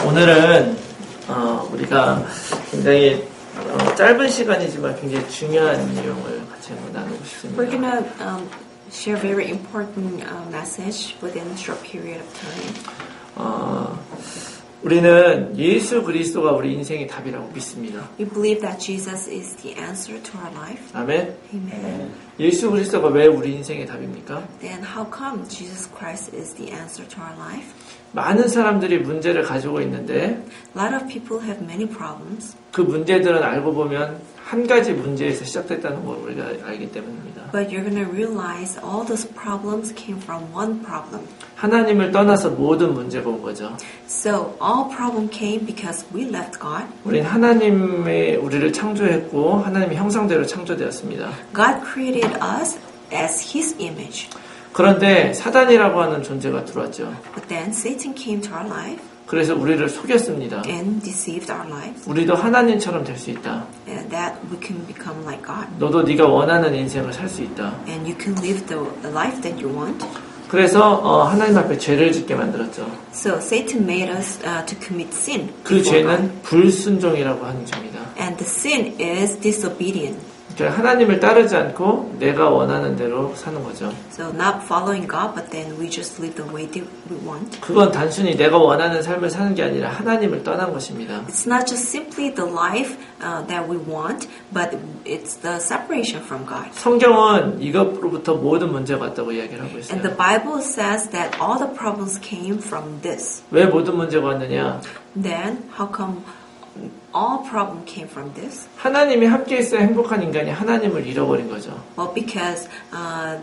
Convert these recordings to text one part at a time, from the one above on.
오늘은 우리가 굉장히 짧은 시간이지만 굉장히 중요한 내용을 같이 한번 나누고 싶습니다. We're gonna share a very important message within a short period of time. 우리는 예수 그리스도가 우리 인생의 답이라고 믿습니다. We believe that Jesus is the answer to our life. 아멘. Amen. 예수 그리스도가 왜 우리 인생의 답입니까? Then how come Jesus Christ is the answer to our life? 많은 사람들이 문제를 가지고 있는데 A lot of people have many problems. 그 문제들은 알고 보면 한 가지 문제에서 시작됐다는 걸 우리가 알기 때문입니다. But you're going to realize all those problems came from one problem. 하나님을 떠나서 모든 문제가 온 거죠. So all problem came because we left God. 우린 하나님의 우리를 창조했고 하나님의 형상대로 창조되었습니다. God created us as His image. 그런데 사단이라고 하는 존재가 들어왔죠. But then Satan came to our life 그래서 우리를 속였습니다. and deceived our lives. 우리도 하나님처럼 될 수 있다. And that we can become like God. 너도 네가 원하는 인생을 살 수 있다. And you can live the life that you want. 그래서 하나님 앞에 죄를 짓게 만들었죠. So Satan made us to commit sin. 그 before God. 죄는 불순종이라고 하는 죄입니다. And the sin is disobedient. 그러니까 하나님을 따르지 않고 내가 원하는 대로 사는 거죠. So not following God, but then we just live the way that we want. 그건 단순히 내가 원하는 삶을 사는 게 아니라 하나님을 떠난 것입니다. It's not just simply the life that we want, but it's the separation from God. 성경은 이것으로부터 모든 문제가 왔다고 이야기를 하고 있어요. And the Bible says that all the problems came from this. 왜 모든 문제가 왔느냐? Then how come all problem came from this? 하나님이 함께 있어야 행복한 인간이 하나님을 잃어버린 거죠. Well, because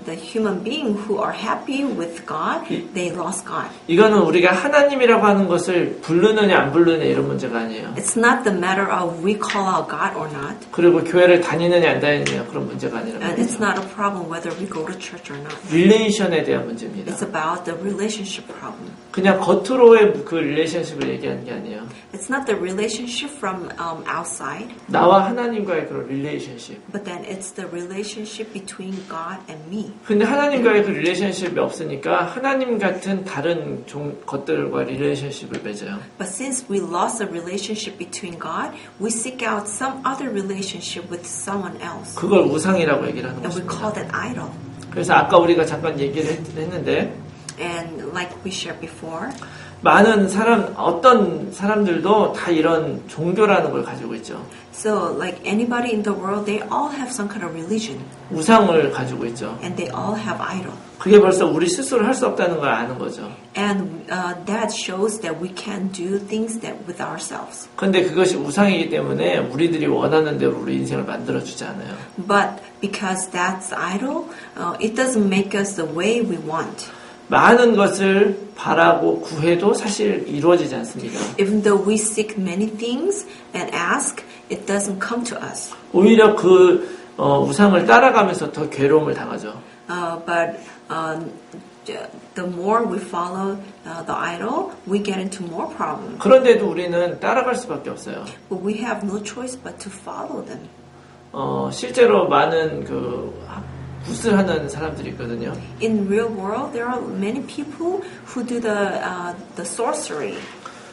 the human being who are happy with God, they lost God. 이거는 우리가 하나님이라고 하는 것을 부르느냐 안 부르느냐 이런 문제가 아니에요. It's not the matter of we call out God or not. 그리고 교회를 다니느냐 안 다니느냐 그런 문제가 아니라 And it's not a problem whether we go to church or not. 릴레이션에 대한 문제입니다. It's about the relationship problem. 그냥 겉으로의 그 릴레이션십을 얘기하는 게 아니에요. It's not the relationship from outside, 나와 하나님과의 그런 릴레이션십. but then it's the relationship between God and me. 근데 하나님과의 그 릴레이션십이 없으니까 하나님 같은 다른 것들과 릴레이션십을 맺어요. But since we lost the relationship between God, we seek out some other relationship with someone else. 그걸 우상이라고 얘기를 하는 And we call 것입니다. that idol. 그래서 아까 우리가 잠깐 얘기를 했는데 And like we shared before, 많은 어떤 사람들도 다 이런 종교라는 걸 가지고 있죠. so like anybody in the world, they all have some kind of religion. 우상을 가지고 있죠. And they all have idol. 그게 벌써 우리 스스로 할 수 없다는 걸 아는 거죠. And that shows that we can't do things that with ourselves. 그런데 그것이 우상이기 때문에 우리들이 원하는 대로 우리 인생을 만들어주지 않아요. But because that's idol, it doesn't make us the way we want. 많은 것을 바라고 구해도 사실 이루어지지 않습니다. Even though we seek many things and ask, it doesn't come to us. 오히려 그 우상을 따라가면서 더 괴로움을 당하죠. But the more we follow the idol, we get into more problems. 그런데도 우리는 따라갈 수밖에 없어요. But we have no choice but to follow them. 실제로 많은 굿을 하는 사람들이 있거든요. In real world, there are many people who do the sorcery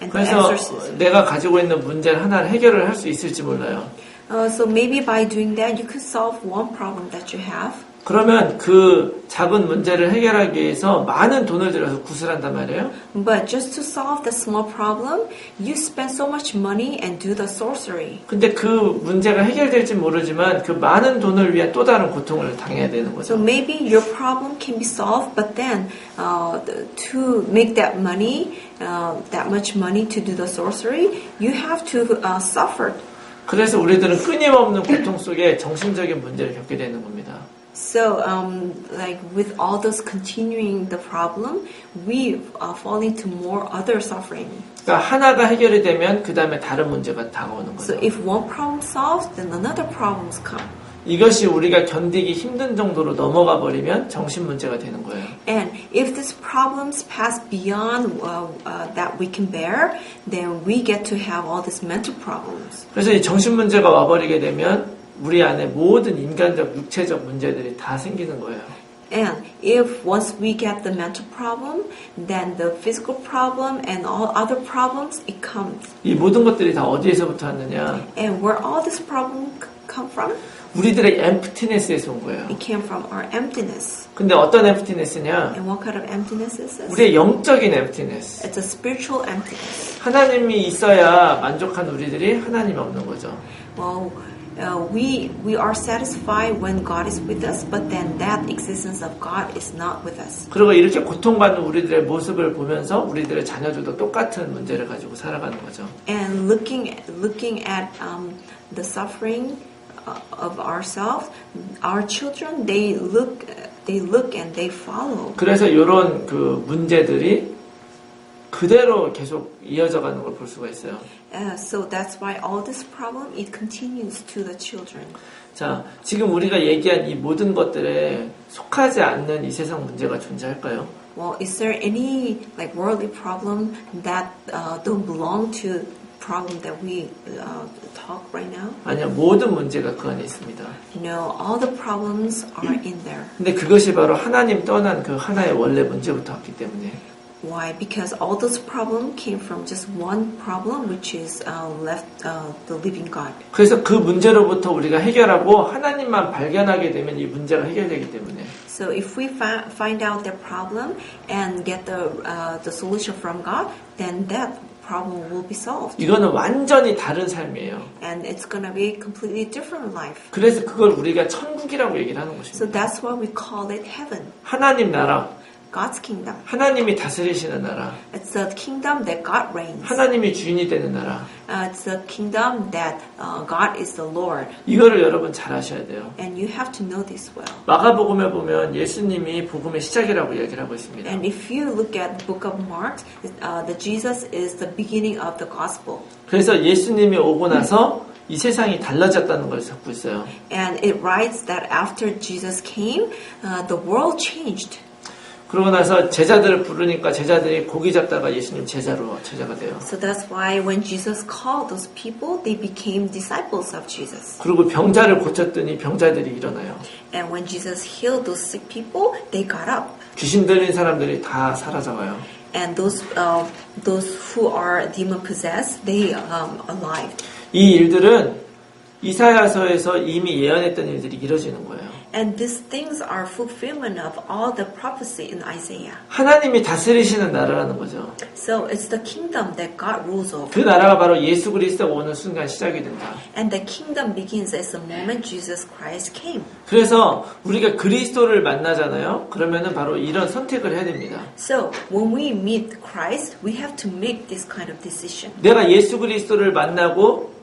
and the 그래서 exorcism. 내가 가지고 있는 문제를 하나를 해결을 할 수 있을지 몰라요. So maybe by doing that, you could solve one problem that you have. 그러면 그 작은 문제를 해결하기 위해서 많은 돈을 들여서 굿을 한단 말이에요. But just to solve the small problem, you spend so much money and do the sorcery. 근데 그 문제가 해결될지 모르지만 그 많은 돈을 위한 또 다른 고통을 당해야 되는 So 거죠. maybe your problem can be solved, but then to make that money, that much money to do the sorcery, you have to suffer. 그래서 우리들은 끊임없는 고통 속에 정신적인 문제를 겪게 되는 겁니다. So, like with all those continuing the problem, we fall into more other suffering. 그러니까 하나가 해결이 되면 그 다음에 다른 문제가 다가오는 So 거죠. if one problem solved, then another problems come. 이것이 우리가 견디기 힘든 정도로 넘어가 버리면 정신 문제가 되는 거예요. And if these problems pass beyond that we can bear, then we get to have all these mental problems. 그래서 이 정신 문제가 와버리게 되면 우리 안에 모든 인간적, 육체적 문제들이 다 생기는 거예요. And if once we get the mental problem, then the physical problem and all other problems, it comes. 이 모든 것들이 다 어디에서부터 왔느냐? And where all this problem come from? 우리들의 emptiness에서 온 거예요. It came from our emptiness. 근데 어떤 emptiness냐? And what kind of emptiness is this? 우리의 영적인 emptiness. It's a spiritual emptiness. 하나님이 있어야 만족한 우리들이 하나님이 없는 거죠. Well, we are satisfied when God is with us, but then that existence of God is not with us. 그리고 이렇게 고통받는 우리들의 모습을 보면서 우리들의 자녀들도 똑같은 문제를 가지고 살아가는 거죠. And looking at the suffering of ourselves, our children they look and they follow. 그래서 이런 그 문제들이 그대로 계속 이어져 가는 걸 볼 수가 있어요. So that's why all this problem it continues to the children. 자, 지금 우리가 얘기한 이 모든 것들에 속하지 않는 이 세상 문제가 존재할까요? Well, is there any like worldly problem that don't belong to problem that we talk right now? 아니요, 모든 문제가 그 안에 있습니다. No, all the problems are in there. 근데 그것이 바로 하나님 떠난 그 하나의 원래 문제부터 왔기 때문에. Why? Because all those problems came from just one problem, which is left the living God. 그래서 그 문제로부터 우리가 해결하고 하나님만 발견하게 되면 이 문제가 해결되기 때문에. So if we find out the problem and get the solution from God, then that problem will be solved. 이거는 완전히 다른 삶이에요. And it's going to be a completely different life. 그래서 그걸 우리가 천국이라고 얘기를 하는 것입니다. So that's why we call it heaven. 하나님 나라. God's kingdom. 하나님이 다스리시는 나라. It's the kingdom that God reigns. 하나님이 주인이 되는 나라. It's the kingdom that God is the Lord. 이거를 여러분 잘 아셔야 돼요. And you have to know this well. 마가복음에 보면 예수님이 복음의 시작이라고 얘기를 하고 있습니다. And if you look at the book of Mark, the Jesus is the beginning of the gospel. 그래서 예수님이 오고 나서 이 세상이 달라졌다는 걸 적고 있어요. And it writes that after Jesus came, the world changed. 그러고 나서 제자들을 부르니까 제자들이 고기 잡다가 예수님 제자가 돼요. So that's why when Jesus called those people, they became disciples of Jesus. 그리고 병자를 고쳤더니 병자들이 일어나요. And when Jesus healed those sick people, they got up. 귀신 들린 사람들이 다 사라져가요. And those who are demon possessed, they alive. 이 일들은 이사야서에서 이미 예언했던 일들이 이루어지는 거예요. And these things are fulfillment of all the prophecy in Isaiah. 하나님이 다스리시는 나라라는 거죠. So it's the kingdom that God rules over. 그 나라가 바로 예수 그리스도가 오는 순간 시작이 된다. And the kingdom begins as the moment Jesus Christ came. 그래서 우리가 그리스도를 만나잖아요. 그러면은 바로 이런 선택을 해야 됩니다. So when we meet Christ, we have to make this kind of decision. 내가 예수 그리스도를 만나고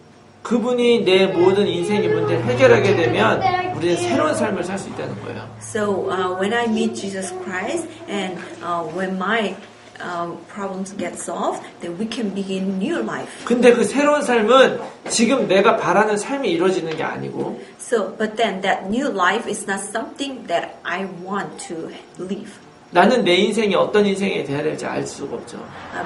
그분이 내 모든 인생의 문제를 해결하게 되면 우리는 새로운 삶을 살 수 있다는 거예요. So when I meet Jesus Christ and when my problems get solved, then we can begin new life. 근데 그 새로운 삶은 지금 내가 바라는 삶이 이루어지는 게 아니고 So, but then that new life is not something that I want to live. 나는 내 인생이 어떤 인생이 돼야 될지 알 수가 없죠.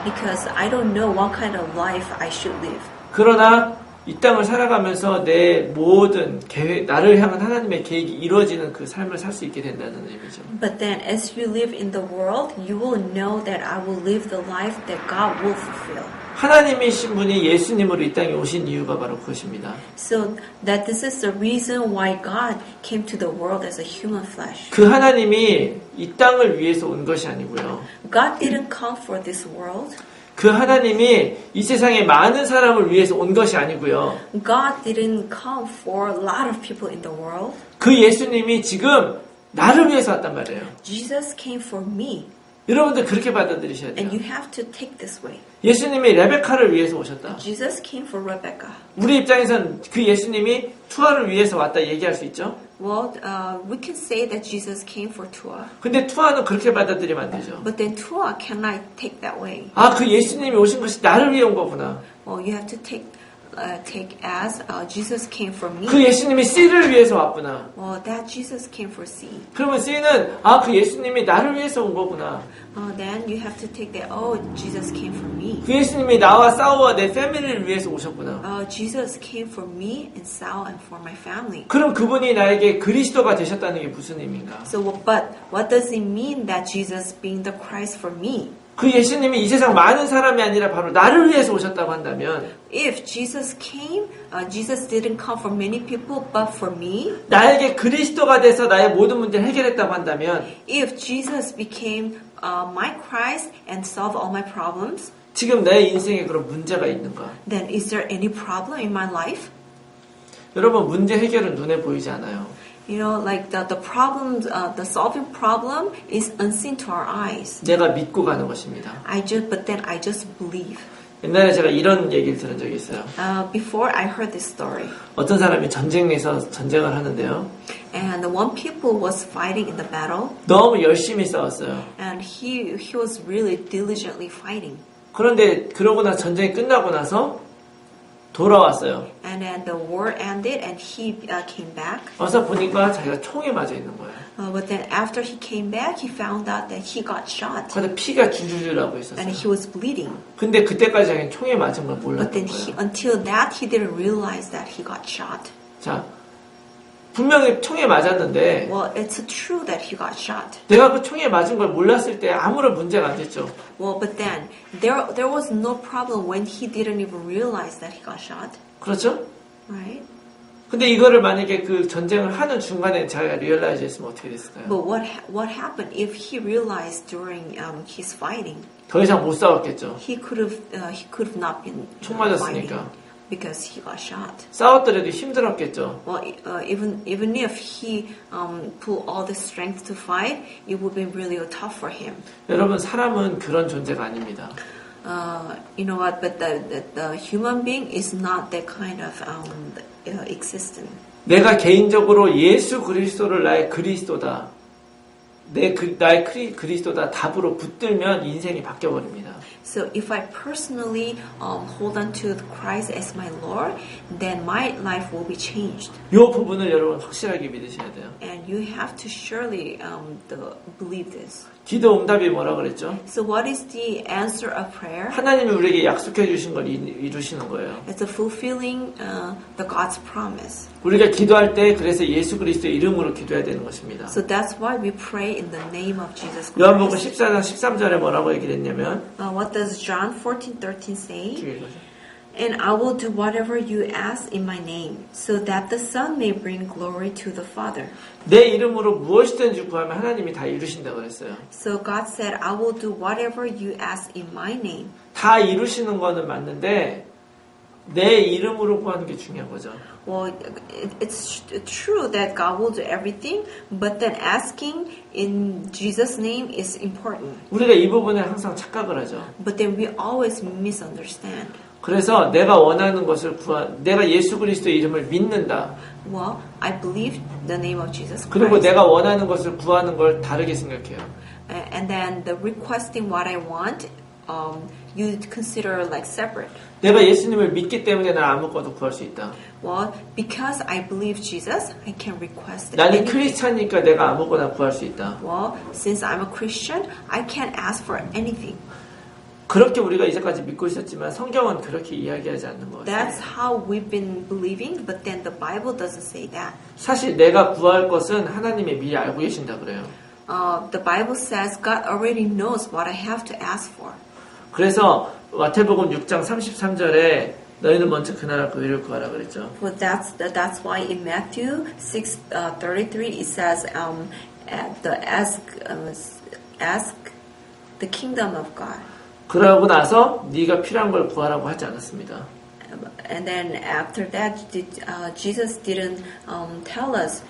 Because I don't know what kind of life I should live. 그러나 이 땅을 살아가면서 내 모든 계획, 나를 향한 하나님의 계획이 이루어지는 그 삶을 살 수 있게 된다는 의미죠. But then as you live in the world, you will know that I will live the life that God will fulfill. 하나님이신 분이 예수님으로 이 땅에 오신 이유가 바로 그것입니다. So that this is the reason why God came to the world as a human flesh. 그 하나님이 이 땅을 위해서 온 것이 아니고요. God didn't come for this world. 그 하나님이 이 세상에 많은 사람을 위해서 온 것이 아니고요. God didn't come for a lot of people in the world. 그 예수님이 지금 나를 위해서 왔단 말이에요. Jesus came for me. 여러분들 그렇게 받아들이셔야 돼요. And you have to take this way. 예수님이 레베카를 위해서 오셨다. Jesus came for Rebecca. 우리 입장에선 그 예수님이 투아를 위해서 왔다 얘기할 수 있죠. Well, we can say that Jesus came for Tua. 근데 투아는 그렇게 받아들이면 안 되죠. But then Tua cannot take that way. 아, 그 예수님이 오신 것이 나를 위해 온 거구나. Well, you have to take take as Jesus came for me. 그 예수님이 C를 위해서 왔구나. Well, that Jesus came for C. 그러면 C는 그 예수님이 나를 위해서 온 거구나. Then you have to take that. Oh, Jesus came for me. 그 예수님이 나와 싸우와 내 패밀리를 위해서 오셨구나. Jesus came for me and Sal and for my family. 그럼 그분이 나에게 그리스도가 되셨다는 게 무슨 의미인가? So, but what does it mean that Jesus being the Christ for me? 그 예수님이 이 세상 많은 사람이 아니라 바로 나를 위해서 오셨다고 한다면 If Jesus came, Jesus didn't come for many people, but for me. 나에게 그리스도가 돼서 나의 모든 문제를 해결했다고 한다면 If Jesus became my Christ and solved all my problems, 지금 내 인생에 그런 문제가 있는가? then is there any problem in my life? 여러분 문제 해결은 눈에 보이지 않아요. You know, like the problems, the solving problem is unseen to our eyes. 내가 믿고 가는 것입니다. But then I just believe. 옛날에 제가 이런 얘기를 들은 적이 있어요. Before I heard this story, 어떤 사람이 전쟁에서 전쟁을 하는데요. and one people was fighting in the battle, 너무 열심히 싸웠어요. and he was really diligently fighting. 그런데 그러고 나서 전쟁이 끝나고 나서 돌아왔어요. And then the war ended, and he came back. 와서 보니까 자기가 총에 맞아 있는 거예요. But then after he came back, he found out that he got shot, 그런데 피가 줄줄줄 나고 and 있었어요. he was bleeding. 근데 그때까지 자기는 총에 맞은 걸 But 몰랐던 then 거예요. until that, he didn't realize that he got shot. 자, 분명히 총에 맞았는데 Well, it's true that he got shot. 내가 그 총에 맞은 걸 몰랐을 때 아무런 문제가 안 됐죠. Well, but then there was no problem when he didn't even realize that he got shot, 그렇죠? right? 근데 이거를 만약에 그 전쟁을 하는 중간에 자기가 리얼라이즈 했으면 어떻게 됐을까요? But what happened if he realized during his fighting? 더 이상 못 싸웠겠죠. He could have not been 총 fighting 맞았으니까. because he got shot. 싸웠더라도 힘들었겠죠. Well, even if he pulled all the strength to fight, it would be really tough for him. 여러분 사람은 그런 존재가 아닙니다. You know what? But the human being is not that kind of existence. 내가 개인적으로 예수 그리스도를 나의 그리스도다. 나의 그리스도다 답으로 붙들면 인생이 바뀌어버립니다. So if I personally hold on to Christ as my Lord, then my life will be changed. 이 부분을 여러분 확실하게 믿으셔야 돼요. And you have to surely believe this. 기도 응답이 뭐라 그랬죠? So what is the answer of prayer? 하나님이 우리에게 약속해 주신 걸 이루시는 거예요. It's a fulfilling the God's promise. 우리가 기도할 때 그래서 예수 그리스도의 이름으로 기도해야 되는 것입니다. So that's why we pray in the name of Jesus 요한복음 Christ. 14장 13절에 뭐라고 얘기를 했냐면 What does John 14:13 say? 쭉 읽어줘. And I will do whatever you ask in my name, so that the Son may bring glory to the Father. 내 이름으로 무엇이든지 구하면 하나님이 다 이루신다고 그랬어요. So God said, I will do whatever you ask in my name. 다 이루시는 거는 맞는데 내 이름으로 구하는 게 중요한 거죠. Well, it's true that God will do everything, but then asking in Jesus' name is important. 우리가 이 부분에 항상 착각을 하죠. But then we always misunderstand. 그래서 내가 원하는 것을 내가 예수 그리스도의 이름을 믿는다. Well, I believe the name of Jesus 그리고 Christ. 내가 원하는 것을 구하는 걸 다르게 생각해요. And then the requesting what I want, you consider like separate. 내가 예수님을 믿기 때문에 난 아무것도 구할 수 있다. Well, because I believe Jesus, I can request 나는 anything. 크리스찬이니까 내가 아무거나 구할 수 있다. Well, since I'm a Christian, I can ask for anything. 그렇게 우리가 이제까지 믿고 있었지만 성경은 그렇게 이야기하지 않는 것 That's 같아요. how we've been believing, but then the Bible doesn't say that. 사실 내가 구할 것은 하나님이 미리 알고 계신다 그래요. The Bible says God already knows what I have to ask for. 그래서 마태복음 6장 33절에 너희는 먼저 그 나라 그 의를 구하라 그랬죠. Well, that's why in Matthew 6:33 it says, ask the kingdom of God. 그러고 나서 네가 필요한 걸 구하라고 하지 않았습니다. And then after that, Jesus didn't tell us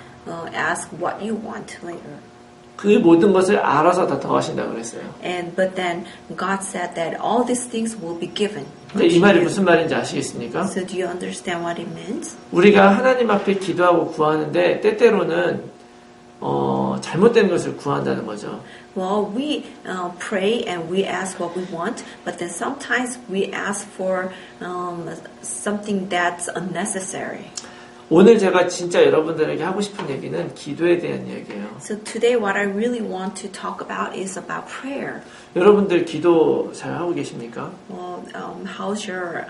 ask what you want later. 그 모든 것을 알아서 다 더하신다고 그랬어요. But then God said that all these things will be given. 그러니까 이 말이 무슨 말인지 아시겠습니까? So do you understand what it means? 우리가 하나님 앞에 기도하고 구하는데 때때로는 잘못된 것을 구한다는 거죠. Well, we pray and we ask what we want, but then sometimes we ask for something that's unnecessary. 오늘 제가 진짜 여러분들에게 하고 싶은 얘기는 기도에 대한 얘기예요. So today what I really want to talk about is about prayer. 여러분들 기도 잘 하고 계십니까? Well, how's your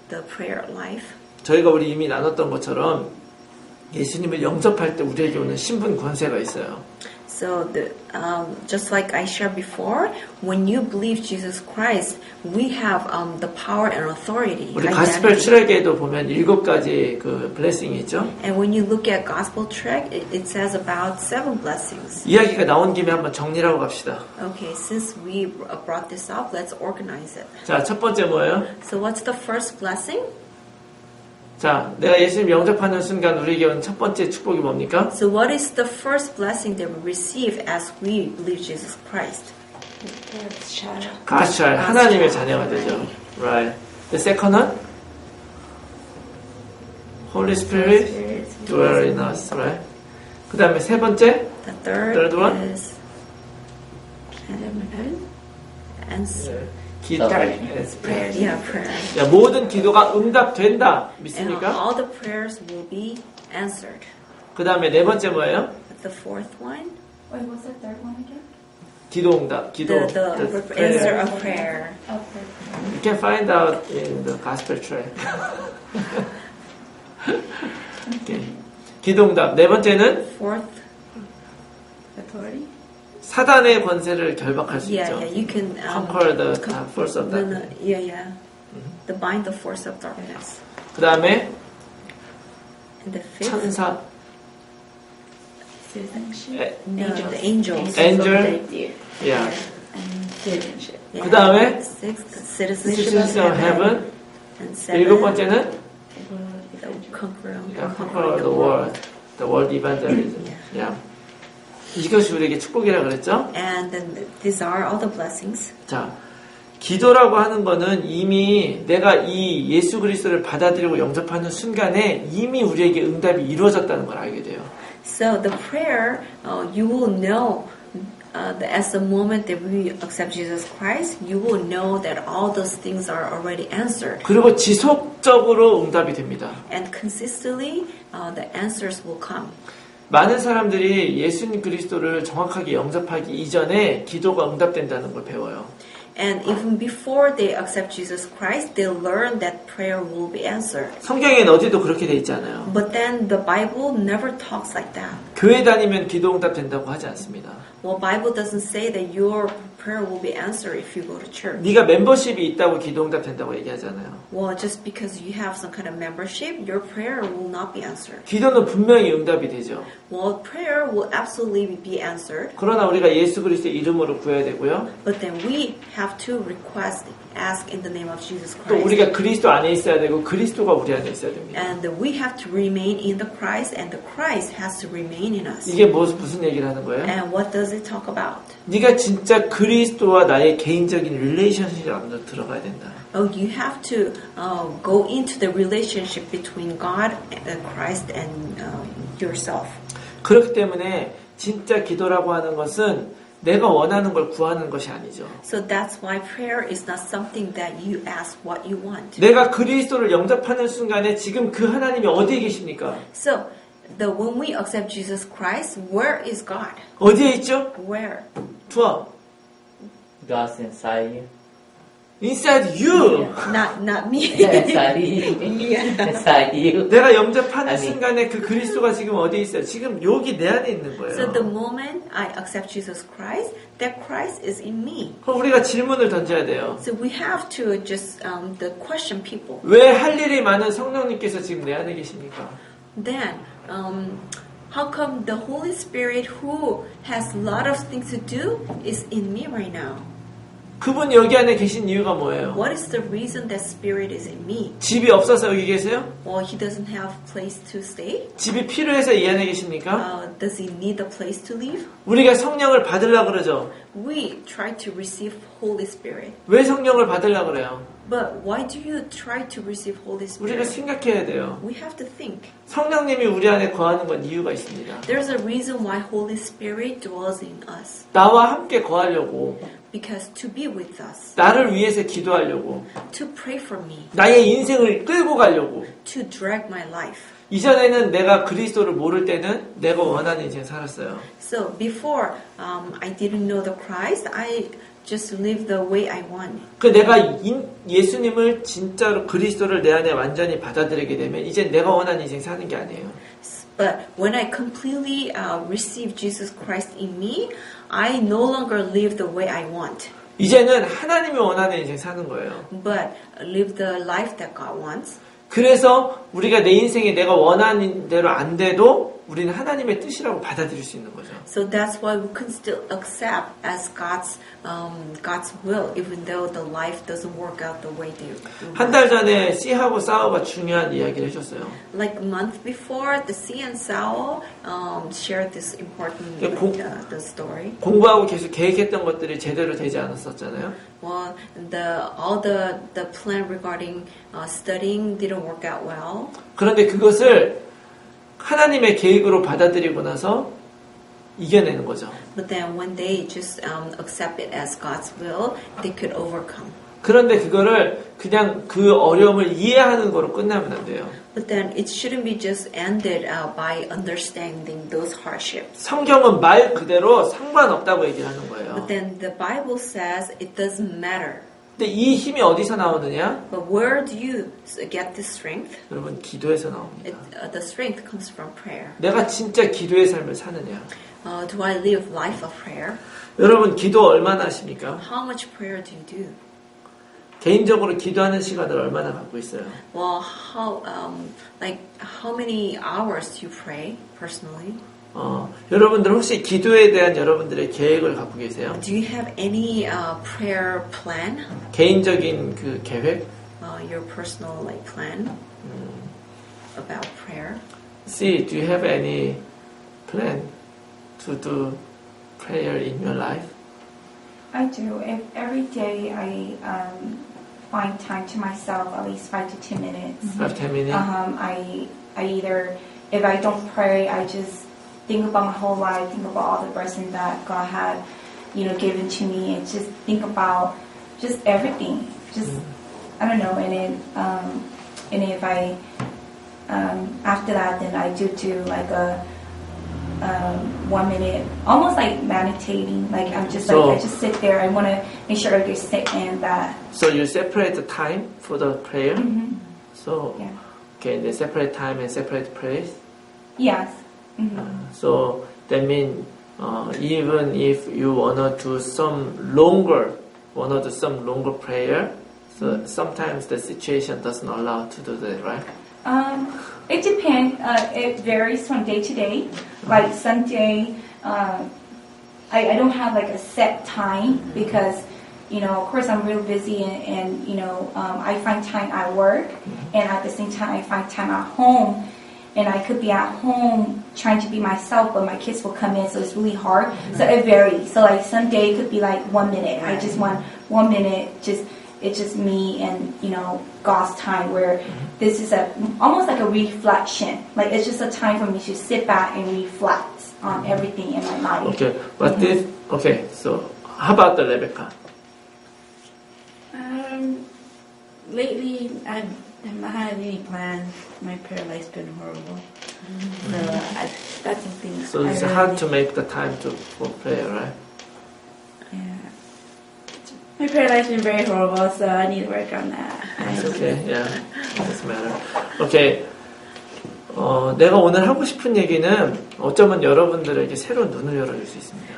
the prayer life? 저희가 우리 이미 나눴던 것처럼 예수님을 영접할 때 우리에게 오는 신분 권세가 있어요. So, just like I shared before, when you believe Jesus Christ, we have the power and authority. 우리 가스펠 identity. 트랙에도 보면 7가지 그 블레싱이 있죠. And when you look at Gospel track, it says about 7 blessings. 이야기가 나온 김에 한번 정리를 하고 갑시다. Okay, since we brought this up, let's organize it. 자, 첫 번째 뭐예요? So, what's the first blessing? 자, 내가 예수님 영접하는 순간 우리에게 온 첫 번째 축복이 뭡니까? So, what is the first blessing that we receive as we believe Jesus Christ? God's child, 하나님의 자녀가 되죠. Right. The second one? Holy Spirit dwell in us. Right. 그 다음에 세 번째? The third Third one? is answer. 기도. Prayer. Yeah, prayer. 야, 모든 기도가 응답된다. And 믿습니까? all the prayers will be answered. 그 다음에 네 번째 뭐예요? The fourth one, Wait, what's the third one again? 기도 응답. 기도. the prayer. answer of prayer. Oh, prayer. You can find out in the gospel track. okay. 기도 응답. 네 번째는 Fourth, Authority? 사단의 권세를 결박할 수 yeah, 있죠. yeah, you can Conquer the force of no, darkness. no, yeah, yeah, the bind the force of darkness. 그 다음에 And the fifth, 천사, Citizenship? no, the angels. Angel. yeah. And citizenship. Yeah. 그 다음에 Sixth, citizenship citizens of heaven. And seven, 일곱 번째는 the conquer conquer the world evangelism. Yeah. 이것이 우리에게 축복이라 그랬죠? And then these are all the blessings. 자, 기도라고 하는 거는 이미 내가 이 예수 그리스도를 받아들이고 영접하는 순간에 이미 우리에게 응답이 이루어졌다는 걸 알게 돼요. So the prayer, you will know that as the moment that we accept Jesus Christ, you will know that all those things are already answered. 그리고 지속적으로 응답이 됩니다. And consistently, the answers will come. 많은 사람들이 예수님 그리스도를 정확하게 영접하기 이전에 기도가 응답된다는 걸 배워요. And even before they accept Jesus Christ, they learn that prayer will be answered. 성경엔 어디도 그렇게 돼 있지 않아요. But then the Bible never talks like that. 교회 다니면 기도 응답 된다고 하지 않습니다. Well, Bible doesn't say that your prayer will be answered if you go to church. 네가 멤버십이 있다고 기도 응답 된다고 얘기하잖아요. Well, just because you have some kind of membership, your prayer will not be answered. 기도는 분명히 응답이 되죠. Well, prayer will absolutely be answered, 그러나 우리가 예수 그리스도의 이름으로 구해야 되고요. but then we have to request, ask in the name of Jesus 또 Christ. 우리가 그리스도 안에 있어야 되고 그리스도가 우리 안에 있어야 됩니다. And we have to remain in the Christ, and the Christ has to remain in us. 이게 무슨 얘기를 하는 거예요? And what does it talk about? 네가 진짜 그리스도와 나의 개인적인 릴레이션십 안으로 들어가야 된다. Oh, you have to go into the relationship between God and Christ and yourself. 그렇기 때문에 진짜 기도라고 하는 것은 내가 원하는 걸 구하는 것이 아니죠. So that's why prayer is not something that you ask what you want. 내가 그리스도를 영접하는 순간에 지금 그 하나님이 어디에 계십니까? So when we accept Jesus Christ, where is God? 어디에 있죠? Where? 투어. God's inside you. Inside you. Not me. Inside you. Yeah. Inside you. 내가 영접하는 아니. 순간에 그 그리스도가 지금 어디에 있어요? 지금 여기 내 안에 있는 거예요. So the moment I accept Jesus Christ, that Christ is in me. 그럼 우리가 질문을 던져야 돼요. So we have to just the question people. 왜 할 일이 많은 성령님께서 지금 내 안에 계십니까? Then, how come the Holy Spirit, who has a lot of things to do, is in me right now? 그분 여기 안에 계신 이유가 뭐예요? What is the reason that Spirit is in me? 집이 없어서 여기 계세요? Well, He doesn't have place to stay. 집이 필요해서 이 안에 계십니까? Does He need a place to live? 우리가 성령을 받으려고 그러죠. We try to receive Holy Spirit. 왜 성령을 받으려고 그래요? But why do you try to receive Holy 우리가 Spirit? 생각해야 돼요. We have to think. 성령님이 우리 안에 거하는 건 이유가 있습니다. There's a reason why Holy Spirit dwells in us. 나와 함께 거하려고, Because to be with us, 나를 위해서 기도하려고, to pray for me, 나의 인생을 끌고 가려고. to drag my life. 이전에는 내가 그리스도를 모를 때는 내가 원하는 인생 살았어요. So before I didn't know the Christ, I just lived the way I want. 그 내가 예수님을 진짜로 그리스도를 내 안에 완전히 받아들이게 되면 이제 내가 원하는 인생 사는 게 아니에요. But when I completely received Jesus Christ in me, I no longer live the way I want, 이제는 하나님이 원하는 인생 사는 거예요. but live the life that God wants. 그래서 우리가 내 인생에 내가 원하는 대로 안 돼도 우리는 하나님의 뜻이라고 받아들일 수 있는 거죠. So that's why we can still accept as God's will, even though the life doesn't work out the way they 한 달 전에 씨하고 사오가 중요한 이야기를 해줬어요. Like a month before, the C and Sao shared this important the story. 공부하고 계속 계획했던 것들이 제대로 되지 않았었잖아요. Well, all the plan regarding studying didn't work out well. 그런데 그것을 하나님의 계획으로 받아들이고 나서 이겨내는 거죠. But then when they just accept it as God's will, they could overcome. 그런데 그거를 그냥 그 어려움을 이해하는 거로 끝나면 안 돼요. But then it shouldn't be just ended by understanding those hardships. 성경은 말 그대로 상관없다고 얘기를 하는 거예요. But then the Bible says it doesn't matter. 근데 이 힘이 어디서 나오느냐? But where do you get this strength? 여러분 기도에서 나옵니다. The strength comes from prayer. 내가 진짜 기도의 삶을 사느냐? Do I live life of prayer? 여러분 기도 얼마나 하십니까? How much prayer do you do? 개인적으로 기도하는 시간을 얼마나 갖고 있어요? Well, how many hours do you pray personally? 여러분들 혹시 기도에 대한 여러분들의 계획을 갖고 계세요? Do you have any prayer plan? 개인적인 그 계획? Your personal plan about prayer? See, do you have any plan to do prayer in your life? I do. If every day I find time to myself, at least 5 to 10 minutes. 5, 10 minutes? I either, if I don't pray, I just think about my whole life, think about all the blessings that God had, given to me, and just think about just everything. Just I don't know, and if I after that, then I do like a 1 minute, almost like meditating. Like I'm just So- I just sit there. I want to make sure I just sit and that. So you separate the time for the prayer? So, Yeah. okay, the separate time and separate place? Yes. So that means even if you wanna do some longer prayer, so sometimes the situation doesn't allow to do that, right? It depends. It varies from day to day. Like Sunday, I don't have like a set time because, of course I'm real busy and I find time at work and at the same time I find time at home. And I could be at home trying to be myself, but my kids will come in, so it's really hard. So it varies. So like some day it could be like 1 minute. I just want 1 minute, it's just me and God's time where this is almost like a reflection. Like it's just a time for me to sit back and reflect on everything in my life. Okay, but so how about the Rebecca? Lately, I haven't had any plans. My prayer life's been horrible. So that's something. So it's hard to make the time for prayer, right? Yeah. My prayer life's been very horrible, so I need to work on that. It's okay, yeah, doesn't matter. Okay, 내가 오늘 하고 싶은 얘기는 어쩌면 여러분들에게 새로운 눈을 열어줄 수 있습니다.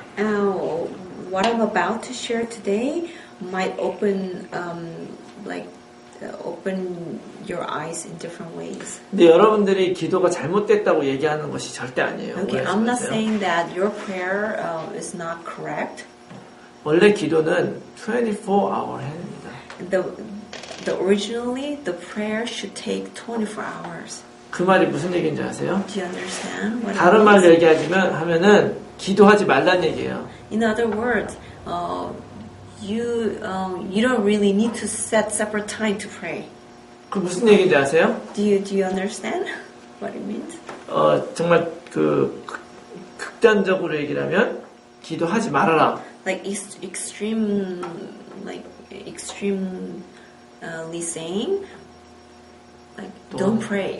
What I'm about to share today might open open your eyes in different ways. 근데 여러분들이 기도가 잘못됐다고 얘기하는 것이 절대 아니에요. Okay, 오해하지 I'm not 마세요. saying that your prayer is not correct. 원래 기도는 24hour 해야 됩니다. Originally, the prayer should take 24 hours. 그 말이 무슨 얘기인지 아세요? Do you understand what it 다른 말로 means? 하면은 기도하지 말란 얘기예요. In other words, you don't really need to set separate time to pray. 그 무슨 얘기인지 아세요? Do you understand what it means? 정말 그 극단적으로 얘기를 하면 기도하지 말아라. Like extremely saying, like don't pray.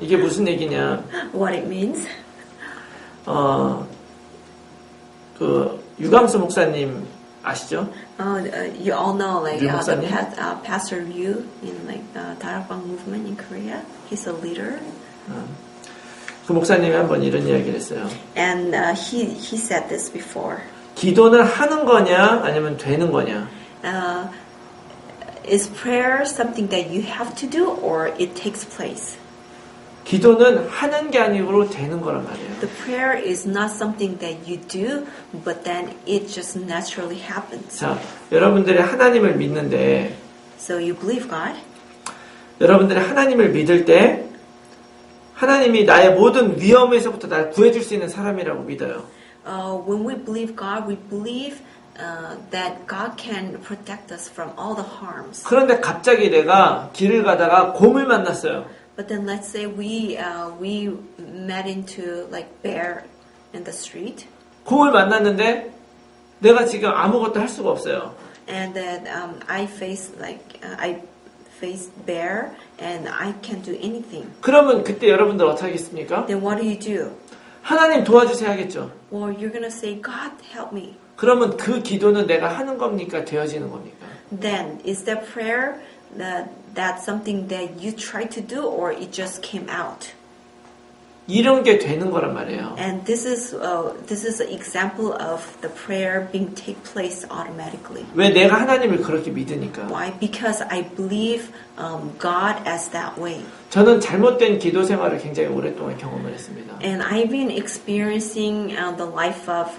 이게 무슨 얘기냐? What it means? 그 유감수 목사님 아시죠? You all know like 류 the 목사님? Pastor Ryu in like the Darakbang movement in Korea. He's a leader, 그 목사님이 한번 이런 이야기를 했어요. and he said this before. 기도는 하는 거냐 아니면 되는 거냐? Is prayer something that you have to do or it takes place? 기도는 하는 게 아니고 되는 거란 말이에요. The prayer is not something that you do, but then it just naturally happens. 자, 여러분들이 하나님을 믿는데 So you believe God, 여러분들이 하나님을 믿을 때 하나님이 나의 모든 위험에서부터 날 구해줄 수 있는 사람이라고 믿어요. when we believe God, we believe that God can protect us from all the harms. 그런데 갑자기 내가 길을 가다가 곰을 만났어요. But then let's say we met into like bear in the street, 곰을 만났는데 내가 지금 아무것도 할 수가 없어요. and then I face bear and I can't do anything. 그러면 그때 여러분들 어떻게 하겠습니까? Then what do? 하나님 도와주세요 하겠죠. Well, you're gonna say, God, help me. 그러면 그 기도는 내가 하는 겁니까? 되어지는 겁니까? Then is that prayer that's something that you tried to do or it just came out? 이런 게 되는 거란 말이에요. And this is an example of the prayer being take place automatically. 왜 내가 하나님을 그렇게 믿으니까. Why? Because I believe God as that way. 저는 잘못된 기도 생활을 굉장히 오랫동안 경험을 했습니다. And I've been experiencing the life of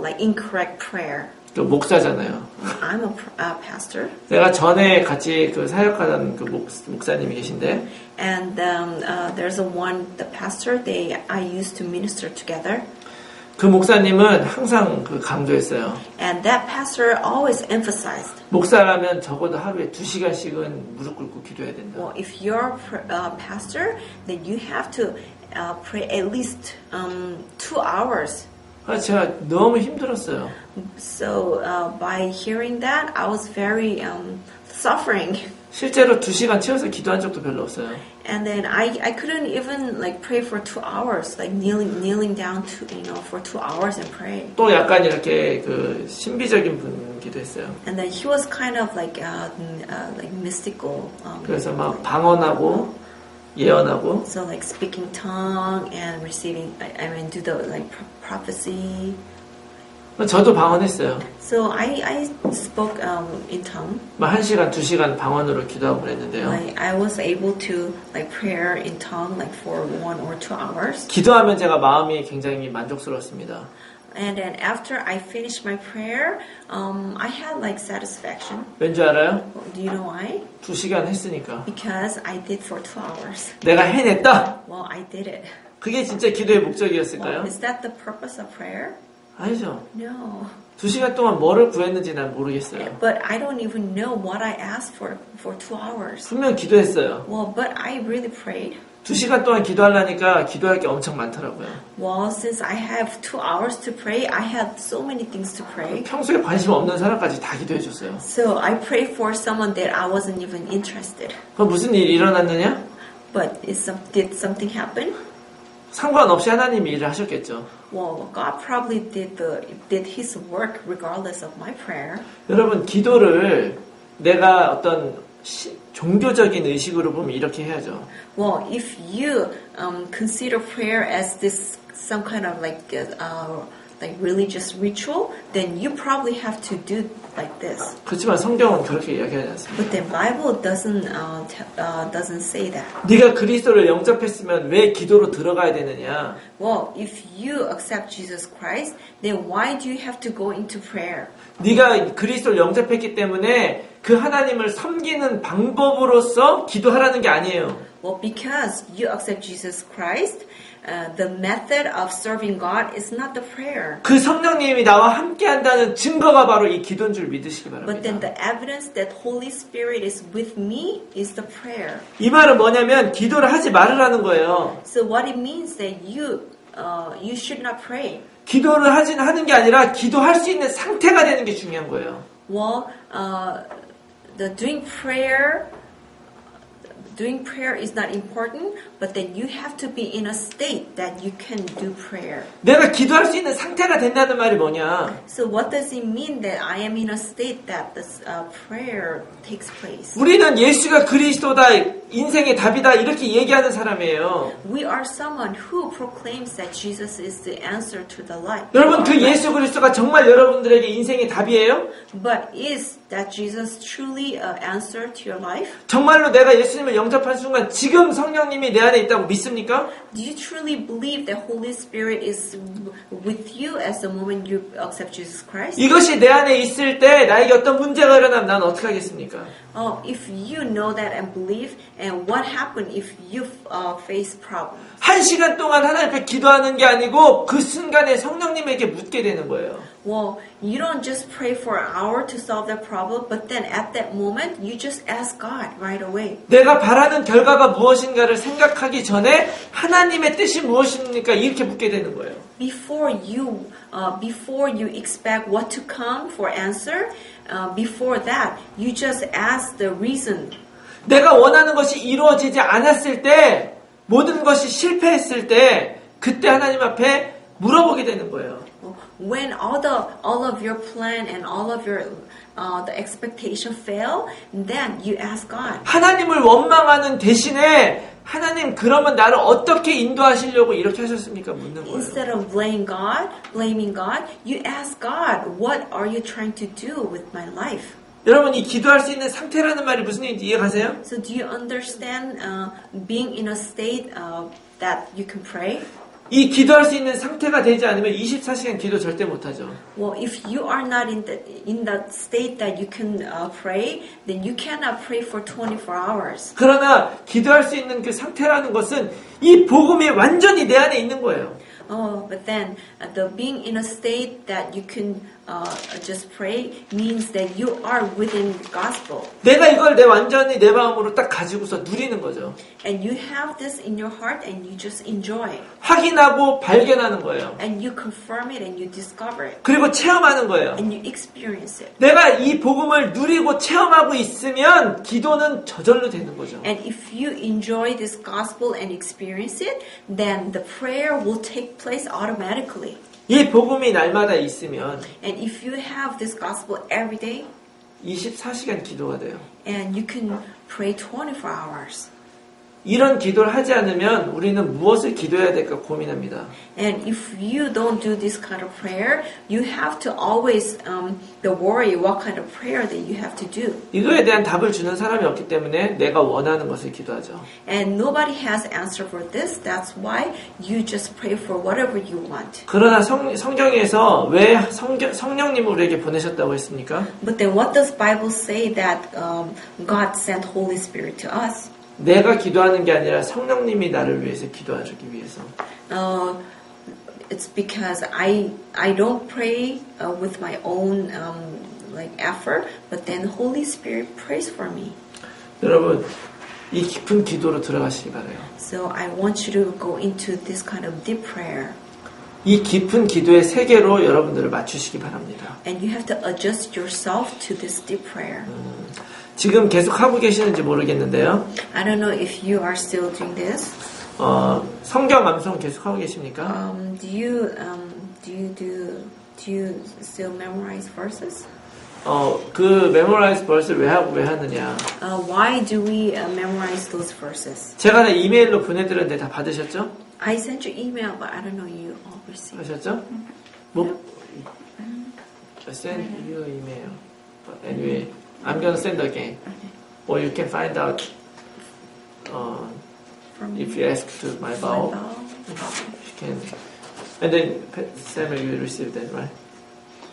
like incorrect prayer. 그 목사잖아요. I'm a pastor. 내가 전에 같이 그 사역하던 그 목사님이 계신데 And there's the pastor I used to minister together. 그 목사님은 항상 그 강조했어요. And that pastor always emphasized, 목사라면 적어도 하루에 2시간씩은 무릎 꿇고 기도해야 된다. well, if you're a pastor, then you have to pray at least 2 hours. 제가 너무 힘들었어요. So by hearing that, I was very suffering. 실제로 2시간 채워서 기도한 적도 별로 없어요. And then I couldn't even like pray for 2 hours, like kneeling down for 2 hours and pray. 또 약간 이렇게 그 신비적인 분이기도 했어요. And then he was kind of like mystical. 그래서 막 방언하고 예언하고. So like speaking tongue and receiving, do the like prophecy. 저도 방언했어요. So I spoke in tongue. 막 1시간, 2시간 방언으로 기도하고 그랬는데요. I was able to like prayer in tongue like for 1 or 2 hours. 기도하면 제가 마음이 굉장히 만족스러웠습니다. And then after I finished my prayer, I had like satisfaction. 왠지 알아요? Do you know why? 2시간 했으니까. Because I did for 2 hours. 내가 해냈다. Well, I did it. 그게 진짜 기도의 Well, 목적이었을까요? is that the purpose of prayer? 아니죠. No. 2시간 동안 뭐를 구했는지 난 모르겠어요. But I don't even know what I asked for 2 hours. 분명 기도했어요. Well, but I really prayed. 2시간 동안 기도하려니까 기도할 게 엄청 많더라고요. Well, since I have 2 hours to pray, I had so many things to pray. 평소에 관심 없는 사람까지 다 기도해줬어요. So I prayed for someone that I wasn't even interested. 그럼 무슨 일이 일어났느냐? But did something happen? 상관없이 하나님이 일을 하셨겠죠. Well, God probably did His work regardless of my prayer. 여러분, 기도를 내가 어떤 종교적인 의식으로 보면 이렇게 해야죠. Well, if you consider prayer as some kind of like religious ritual, then you probably have to do like this. 그렇지만 성경은 그렇게 이야기하지 않습니다. But the Bible doesn't say that. 네가 그리스도를 영접했으면 왜 기도로 들어가야 되느냐? Well, if you accept Jesus Christ, then why do you have to go into prayer? 네가 그리스도를 영접했기 때문에 그 하나님을 섬기는 방법으로서 기도하라는 게 아니에요. Well, because you accept Jesus Christ, the method of serving God is not the prayer. 그 성령님이 나와 함께 한다는 증거가 바로 이 기도인 줄 믿으시기 But then 바랍니다. the evidence that Holy Spirit is with me is the prayer. 이 말은 뭐냐면 기도를 하지 말으라는 거예요. So what it means that you should not pray. 기도를 하는 게 아니라 기도할 수 있는 상태가 되는 게 중요한 거예요. Well, the doing prayer is not important, but then you have to be in a state that you can do prayer. 내가 기도할 수 있는 상태가 된다는 말이 뭐냐? So what does it mean that I am in a state that this prayer takes place? 우리는 예수가 그리스도다, 인생의 답이다 이렇게 얘기하는 사람이에요. We are someone who proclaims that Jesus is the answer to the life. 여러분 그 예수 그리스도가 정말 여러분들에게 인생의 답이에요? But is that Jesus truly an answer to your life? 정말로 내가 예수님을 영접한 순간 지금 성령님이 내 안에 있다고 믿습니까? Do you truly believe that Holy Spirit is with you as the moment you accept Jesus Christ? 이것이 내 안에 있을 때 나에게 어떤 문제가 일어나면 난 어떻게 하겠습니까? If you know that and believe, and what happened if you face problems? 1시간 동안 하나님 앞에 기도하는 게 아니고 그 순간에 성령님에게 묻게 되는 거예요. Well, you don't just pray for an hour to solve that problem, but then at that moment, you just ask God right away. 내가 바라는 결과가 무엇인가를 생각하기 전에 하나님의 뜻이 무엇입니까? 이렇게 묻게 되는 거예요. Before you expect what to come for answer, before that, you just ask the reason. 내가 원하는 것이 이루어지지 않았을 때, 모든 것이 실패했을 때, 그때 하나님 앞에 물어보게 되는 거예요. When all of your plan and all of your the expectation fail, then you ask God. 하나님을 원망하는 대신에 하나님 그러면 나를 어떻게 인도하시려고 이렇게 하셨습니까? 묻는 거예요. Instead of blaming God, you ask God, what are you trying to do with my life? 여러분 이 기도할 수 있는 상태라는 말이 무슨 얘기인지 이해가세요? So do you understand being in a state that you can pray? 이 기도할 수 있는 상태가 되지 않으면 24시간 기도 절대 못하죠. Well, if you are not in that state that you can pray, then you cannot pray for 24 hours. 그러나 기도할 수 있는 그 상태라는 것은 이 복음이 완전히 내 안에 있는 거예요. But then the being in a state that you can just pray means that you are within the gospel. 내가 이걸 완전히 내 마음으로 딱 가지고서 누리는 거죠. And you have this in your heart and you just enjoy it. 확인하고 발견하는 거예요. And you confirm it and you discover it. 그리고 체험하는 거예요. And you experience it. 내가 이 복음을 누리고 체험하고 있으면 기도는 저절로 되는 거죠. And if you enjoy this gospel and experience it, then the prayer will take place automatically. 이 복음이 날마다 있으면 And if you have this gospel every day, 24시간 기도가 돼요. and you can pray 24 hours. 이런 기도를 하지 않으면 우리는 무엇을 기도해야 될까 고민합니다. And if you don't do this kind of prayer, you have to always worry what kind of prayer that you have to do. 이거에 대한 답을 주는 사람이 없기 때문에 내가 원하는 것을 기도하죠. And nobody has answer for this. That's why you just pray for whatever you want. 그러나 성경에서 왜 성령님을 우리에게 보내셨다고 했습니까? But then what does Bible say that God sent Holy Spirit to us? 내가 기도하는 게 아니라 성령님이 나를 위해서 기도하기 위해서. It's because I don't pray with my own effort, but then Holy Spirit prays for me. 여러분 이 깊은 기도로 들어가시기 바라요. So I want you to go into this kind of deep prayer. 이 깊은 기도의 세계로 여러분들을 맞추시기 바랍니다. And you have to adjust yourself to this deep prayer. 지금 계속 하고 계시는지 모르겠는데요. I don't know if you are still doing this. 성경 암송 계속 하고 계십니까? Do you still memorize verses? 그 memorize verse를 왜 하느냐? Why do we memorize those verses? 제가 이메일로 보내드렸는데 다 받으셨죠? I sent you email, but I don't know you all received. 하셨죠? 뭐? I sent you email. But anyway, I'm gonna send again. Or you can find out if you ask to my bow. You can. And then Samuel, you received that, right?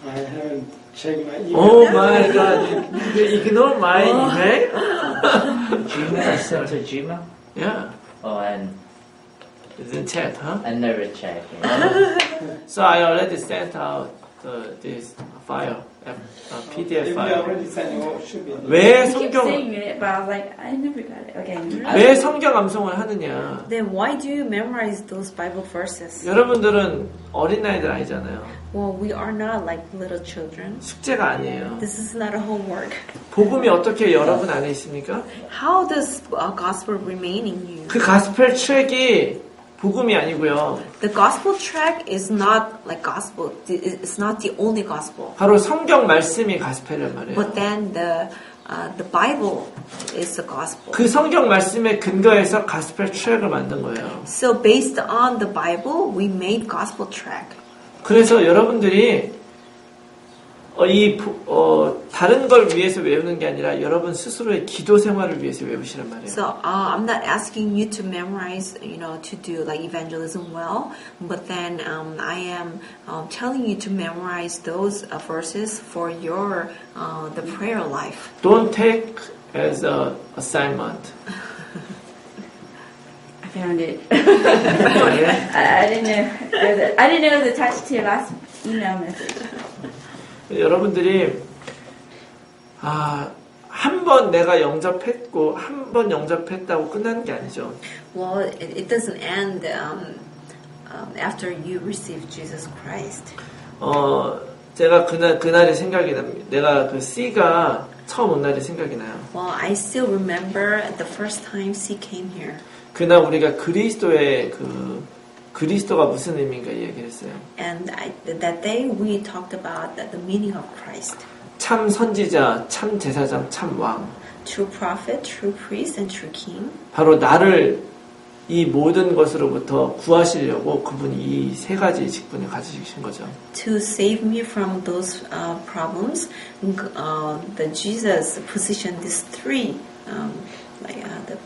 I haven't checked my email. Oh my God! You ignore my email? Gmail? I sent to Gmail? Yeah. Oh, and Didn't check, huh? I never check. So I already sent out this file, PDF If you file. already sent you, it should be. 왜 I keep 성경 saying it, but I was like, I never got it. Okay. 왜 성경 암송을 하느냐? Then why do you memorize those Bible verses? 여러분들은 어린아이들 아니잖아요. Well, we are not like little children. 숙제가 아니에요. This is not a homework. 복음이 어떻게 여러분 안에 있습니까? How does gospel remain in you? 그 가스펠 트랙이 복음이 아니고요. The gospel track is not like gospel. It's not the only gospel. 바로 성경 말씀이 가스펠이란 말이에요. But then the Bible is the gospel. 그 성경 말씀에 근거해서 가스펠 트랙을 만든 거예요. So based on the Bible, we made gospel track. 그래서 여러분들이 다른 걸 위해서 외우는 게 아니라 여러분 스스로의 기도 생활을 위해서 외우시란 말이에요. So I'm not asking you to memorize, to do like evangelism well, but then I am telling you to memorize those verses for your the prayer life. Don't take as a assignment. I found it. I didn't know. I didn't know it was attached to your last email message. 여러분들이 한 번 내가 영접했고 한 번 영접했다고 끝나는 게 아니죠. Well, it doesn't end after you receive Jesus Christ. 제가 그날이 생각이 납니다. 내가 그 C가 처음 온 날이 생각이 나요. Well, I still remember the first time C came here. 그날 우리가 그리스도가 무슨 의미인가 이야기를 했어요. And that day we talked about the meaning of Christ. 참 선지자, 참 제사장, 참 왕. True prophet, true priest, and true king. 바로 나를 이 모든 것으로부터 구하시려고 그분이 이 세 가지 직분을 가지신 거죠. To save me from those problems, the Jesus positioned these three, the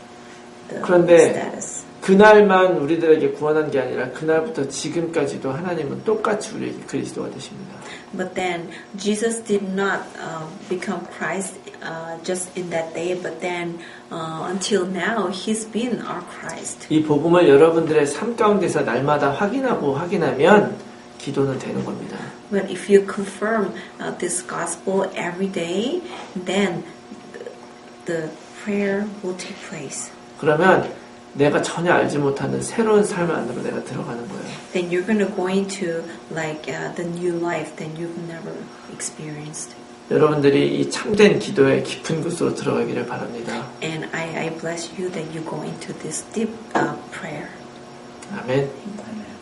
그런데 status. 그날만 우리들에게 구원한 게 아니라 그날부터 지금까지도 하나님은 똑같이 우리에게 그리스도가 되십니다. But then Jesus did not become Christ just in that day, but then until now He's been our Christ. 이 복음을 여러분들의 삶 가운데서 날마다 확인하면 기도는 되는 겁니다. But if you confirm this gospel every day, then the prayer will take place. 그러면 내가 전혀 알지 못하는 새로운 삶 안으로 내가 들어가는 거예요. Then you're going to go into like the new life that you've never experienced. 여러분들이 이 참된 기도의 깊은 곳으로 들어가기를 바랍니다. And I bless you that you go into this deep prayer. 아멘. Amen.